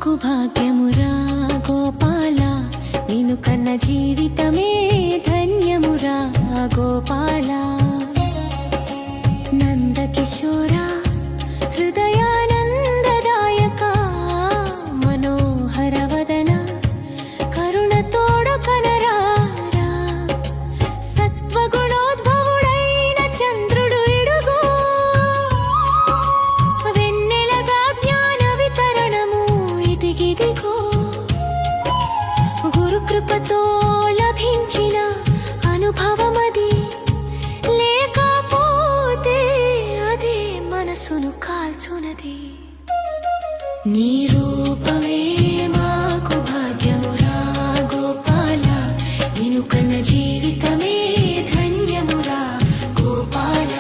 మాకు భాగ్యమురా గోపాల, నిన్ను కన్న జీవితమే ధన్యమురా గోపాల. నందకిశోరా హృదయానందదాయక మనోహర వదన కరుణతోడ కనరారా. సత్వగుణోద్భవుడైన చంద్రుడు ఇడుగు, వెన్నెలగా జ్ఞాన వితరణము ఇదిగిదిగో. గురుకృపతో లభించిన అనుభవమది, లేకపోతే అదే మనసును కాల్చునది. నీ రూపమే మాకు భాగ్యమురా గోపాల, నిన్ను కన్న జీవితమే ధన్యమురా గోపాల.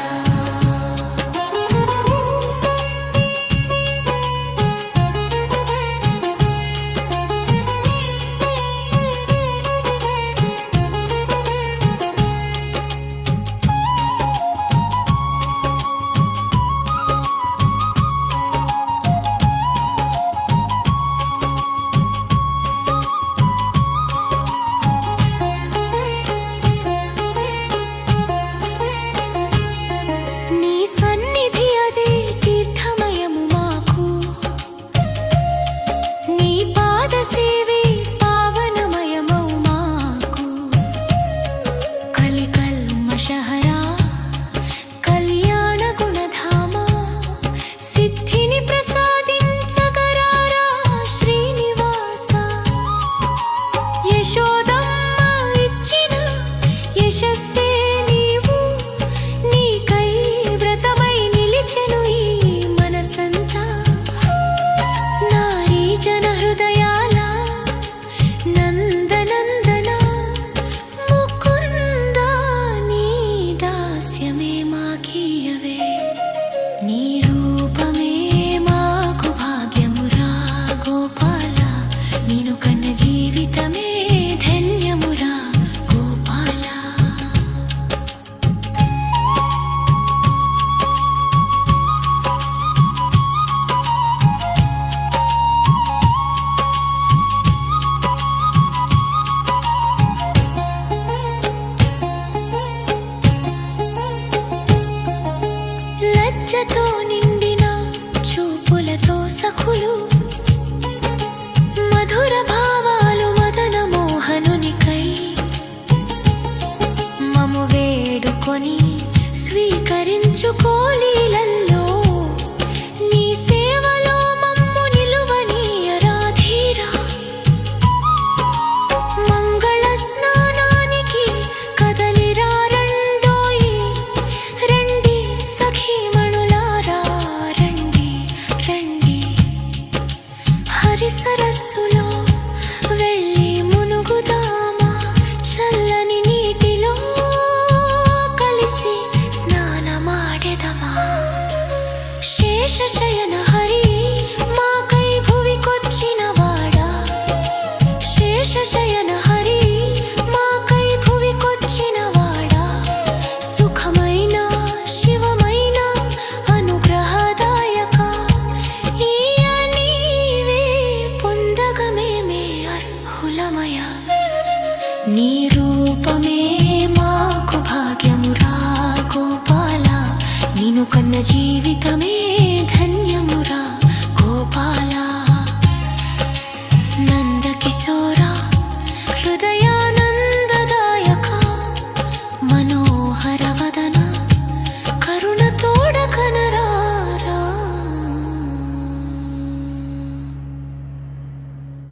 లజ్జతో నిండిన చూపులతో సఖులు, మధుర భావాలు మదన మోహనునికై మము వేడుకొని స్వీకరించుకోలీలల్లో. నీ సేవలో మమ్ము నిలువనీయరా ధీరా. మంగళ స్నానానికి కదలిరా రండోయి, రండి సఖీమణులారా రండి రండి. హరి సరస్సులో వెళ్ళి మునుగుదామా, చల్లని నీటిలో కలిసి స్నానమాడెదమా. శేషశయన హరి మాకై భువికొచ్చిన వాడా, శేషశయన హరి మాకై భువికొచ్చిన వాడా. సుఖమైన శివమైన అనుగ్రహదాయక, ఈయ నీవే పొందగమేమే అర్హులమయ. నీ రూపమే మాకు భాగ్యమురా గోపాల, నిన్ను కన్న జీవి